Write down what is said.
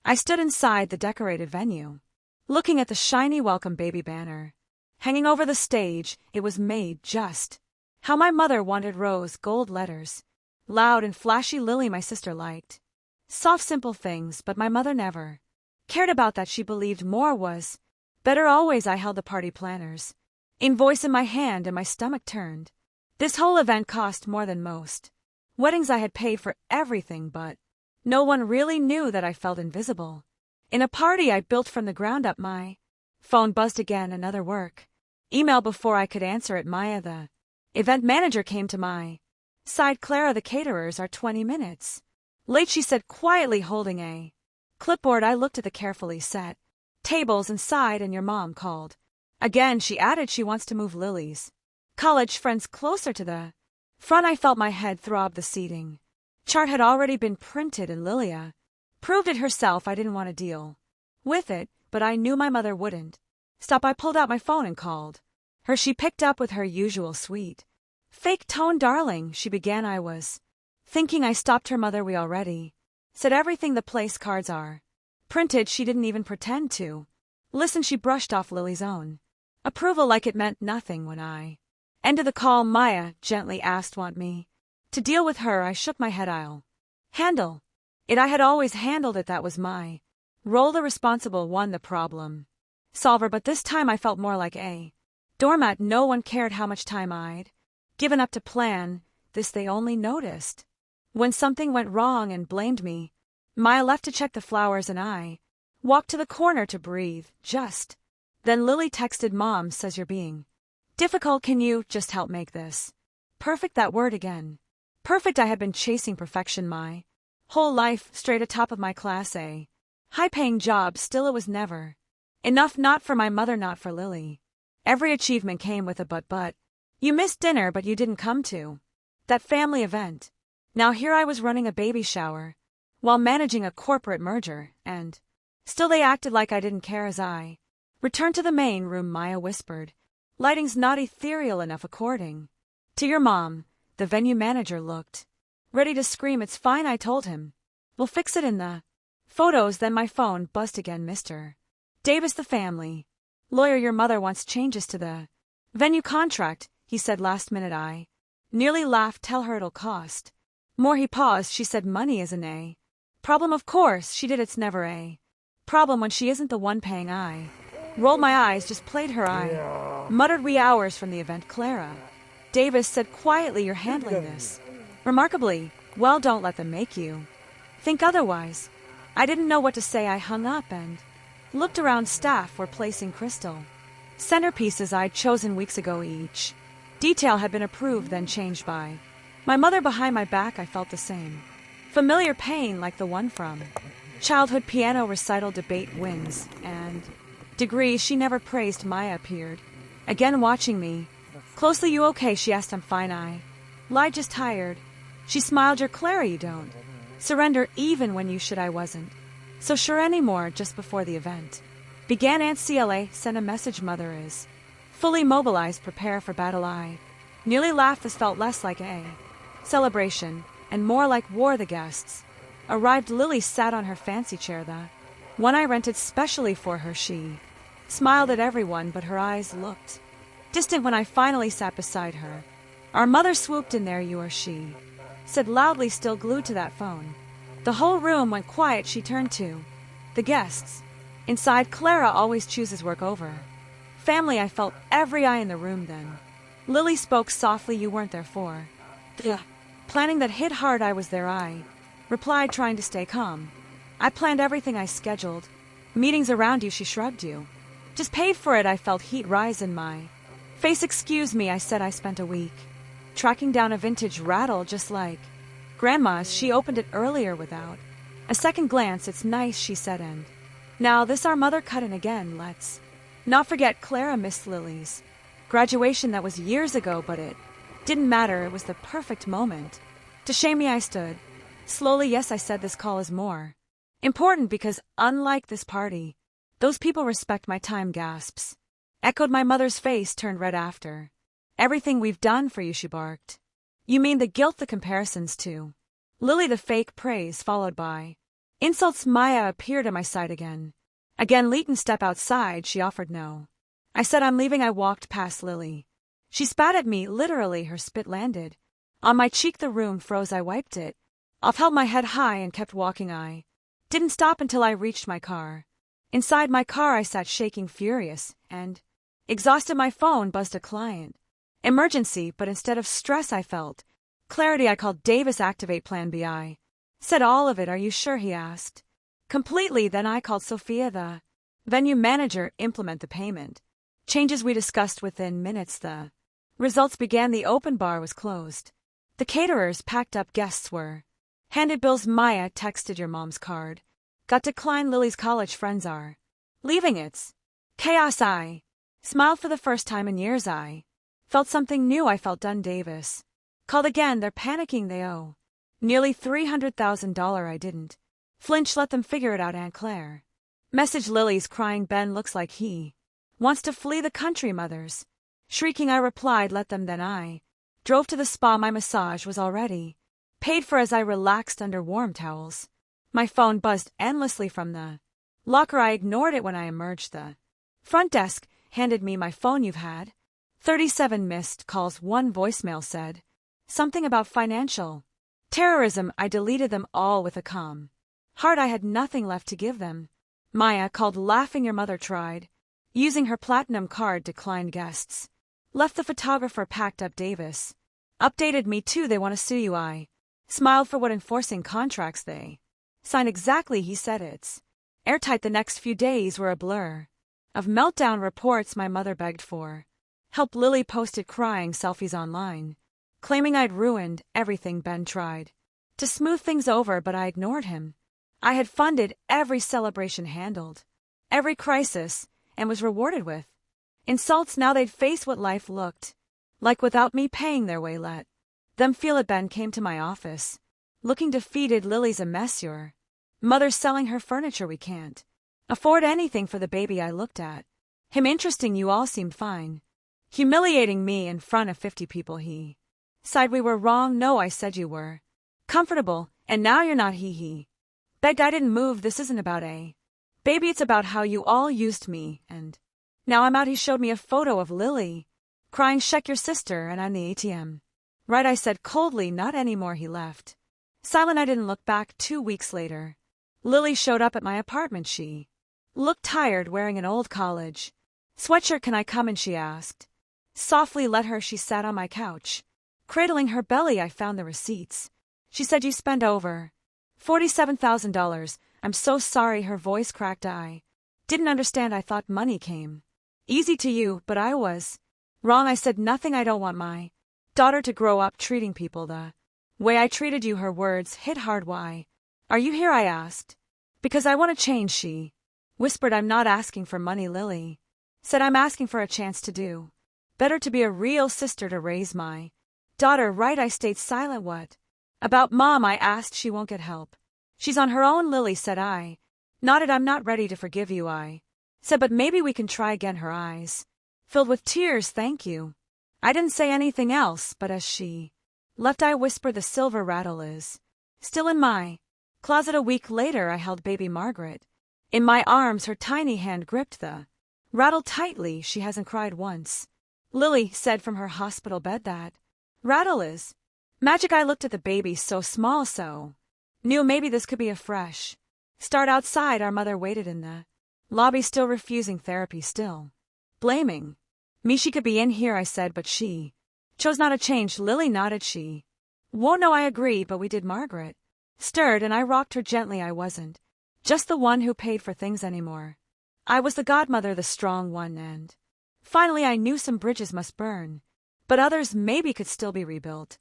I stood inside the decorated venue, looking at the shiny welcome baby banner. Hanging over the stage, it was made just how my mother wanted: rose gold letters. Loud and flashy Lily my sister liked. Soft simple things, but my mother never cared about that. She believed more was better always. I held the party planner's invoice in my hand and my stomach turned. This whole event cost more than most weddings. I had paid for everything, but no one really knew that I felt invisible in a party I built from the ground up. My phone buzzed again, another work email. Before I could answer it, Maya, the event manager, came to my side. Clara, the caterers are 20 minutes late, she said quietly, holding a clipboard. I looked at the carefully set tables and sighed. And your mom called again, she added. She wants to move Lily's college friends closer to the front. I felt my head throb. The seating chart had already been printed and Lilia proved it herself. I didn't want to deal with it, but I knew my mother wouldn't stop. I pulled out my phone and called her. She picked up with her usual sweet fake tone. Darling, she began. I was thinking. I stopped her. Mother, we already said everything. The place cards are printed. She didn't even pretend to listen. She brushed off Lily's own approval like it meant nothing. When I ended the call, Maya gently asked, want me to deal with her? I shook my head. I'll handle it. I had always handled it. That was my role, the responsible one, the problem solver. But this time I felt more like a doormat. No one cared how much time I'd given up to plan this. They only noticed when something went wrong and blamed me. Maya left to check the flowers and I walked to the corner to breathe. Just then Lily texted, Mom says you're being difficult. Can you just help make this perfect? That word again. Perfect. I had been chasing perfection my whole life, straight atop of my class A high-paying job. Still, it was never enough. Not for my mother, not for Lily. Every achievement came with a but. You missed dinner, but you didn't come to that family event. Now here I was running a baby shower while managing a corporate merger, and still they acted like I didn't care. As I returned to the main room, Maya whispered, lighting's not ethereal enough according to your mom. The venue manager looked ready to scream. It's fine, I told him. We'll fix it in the photos. Then my phone buzzed again. Mr. Davis, the family lawyer, your mother wants changes to the venue contract, he said last minute. I nearly laughed. Tell her it'll cost more. He paused. She said money isn't a problem. Of course she did. It's never a problem when she isn't the one paying. I rolled my eyes, just played her. I muttered, wee hours from the event. Clara, Davis said quietly, you're handling this remarkably well. Don't let them make you think otherwise. I didn't know what to say. I hung up and looked around. Staff were placing crystal centerpieces I'd chosen weeks ago. Each detail had been approved, then changed by my mother. Behind my back I felt the same familiar pain, like the one from childhood. Piano recital, debate wins, and degrees. She never praised. Maya appeared again, watching me closely. You okay? She asked. I'm fine, I lied, just tired. She smiled. You're Clara, you don't surrender even when you should. I wasn't so sure anymore. Just before the event began, Aunt Cla sent a message, Mother is fully mobilized, prepare for battle. I nearly laughed. This felt less like a celebration and more like war. The guests arrived. Lily sat on her fancy chair, the one I rented specially for her. She smiled at everyone, but her eyes looked distant when I finally sat beside her. Our mother swooped in. There you are, she said loudly, still glued to that phone. The whole room went quiet. She turned to the guests inside. Clara always chooses work over family. I felt every eye in the room then. Lily spoke softly. You weren't there for the planning that hit hard. I was there, I replied, trying to stay calm. I planned everything. I scheduled meetings around you. She shrugged. You just paid for it. I felt heat rise in my face. Excuse me, I said. I spent a week tracking down a vintage rattle just like Grandma's. She opened it earlier without a second glance. It's nice, she said, and now this. Our mother cut in again. Let's not forget Clara missed Lily's graduation. That was years ago, but it didn't matter. It was the perfect moment to shame me. I stood slowly. Yes, I said, this call is more important because unlike this party, those people respect my time. Gasps echoed. My mother's face turned red. After everything we've done for you, she barked. You mean the guilt, the comparisons to Lily, the fake praise followed by Insults. Maya appeared at my side again. Again Leighton step outside, she offered no. I said I'm leaving. I walked past Lily. She spat at me, literally her spit landed. On my cheek the room froze. I wiped it off, held my head high and kept walking. I didn't stop until I reached my car. Inside my car I sat shaking, furious, and exhausted. My phone buzzed. A client. Emergency, but instead of stress I felt clarity. I called Davis. Activate Plan B. I said all of it. Are you sure? He asked. Completely. Then I called Sophia, the venue manager. Implement the payment changes we discussed. Within minutes the results began. The open bar was closed. The caterers packed up. Guests were handed bills. Maya texted your mom's card got declined. Lily's college friends are leaving. It's chaos. I smiled for the first time in years. I felt something new. I felt done. Davis called again. They're panicking. They owe nearly $300,000. I didn't flinch. Let them figure it out. Aunt Claire message. Lily's crying. Ben looks like he wants to flee the country. Mother's shrieking. I replied, let them. Then I drove to the spa. My massage was already paid for. As I relaxed under warm towels, my phone buzzed endlessly from the locker. I ignored it. When I emerged, the front desk handed me my phone. You've had 37 missed calls. One voicemail said something about financial terrorism. I deleted them all with a calm heart. I had nothing left to give them. Maya called, laughing. Your mother tried using her platinum card. Declined. Guests left. The photographer packed up. Davis updated me too. They want to sue you. I smiled. For what? Enforcing contracts they signed. Exactly, he said. It's airtight. The next few days were a blur of meltdown reports. My mother begged for help. Lily posted crying selfies online, claiming I'd ruined everything. Ben tried to smooth things over, but I ignored him. I had funded every celebration, handled every crisis, and was rewarded with insults. Now they'd face what life looked like without me paying their way. Let them feel it. Ben came to my office, looking defeated. Lily's a mess. Your mother's selling her furniture. We can't afford anything for the baby. I looked at him. Interesting. You all seemed fine. Humiliating me in front of 50 people. He sighed. We were wrong. No, I said you were comfortable, and now you're not. He begged. I didn't move. This isn't about a baby. It's about how you all used me, and now I'm out. He showed me a photo of Lily crying. Check your sister, and I'm the ATM. Right, I said coldly. Not anymore. He left. Silent. I didn't look back. 2 weeks later, Lily showed up at my apartment. She looked tired, wearing an old college sweatshirt. Can I come in? She asked. Softly let her. She sat on my couch, cradling her belly. I found the receipts. She said you spent over $47,000. I'm so sorry. Her voice cracked. I didn't understand. I thought money came easy to you, but I was wrong. I said nothing. I don't want my daughter to grow up treating people the way I treated you. Her words hit hard. Why are you here? I asked. Because I want to change. She whispered. I'm not asking for money. Lily said I'm asking for a chance to do better, to be a real sister, to raise my daughter right. I stayed silent. What about Mom? I asked. She won't get help. She's on her own. Lily said. I nodded. I'm not ready to forgive you. I said, but maybe we can try again. Her eyes filled with tears. Thank you. I didn't say anything else, but as she left, I whispered, the silver rattle is still in my closet. A week later, I held baby Margaret in my arms. Her tiny hand gripped the rattle tightly. She hasn't cried once, Lily said from her hospital bed. That rattle is magic. I looked at the baby, so small, so new. Maybe this could be a fresh start. Outside, our mother waited in the lobby, still refusing therapy, still blaming me. She could be in here, I said, but she chose not to change. Lily nodded. She won't know. I agree, but we did. Margaret stirred, and I rocked her gently. I wasn't just the one who paid for things anymore. I was the godmother, the strong one, and finally I knew some bridges must burn, but others maybe could still be rebuilt.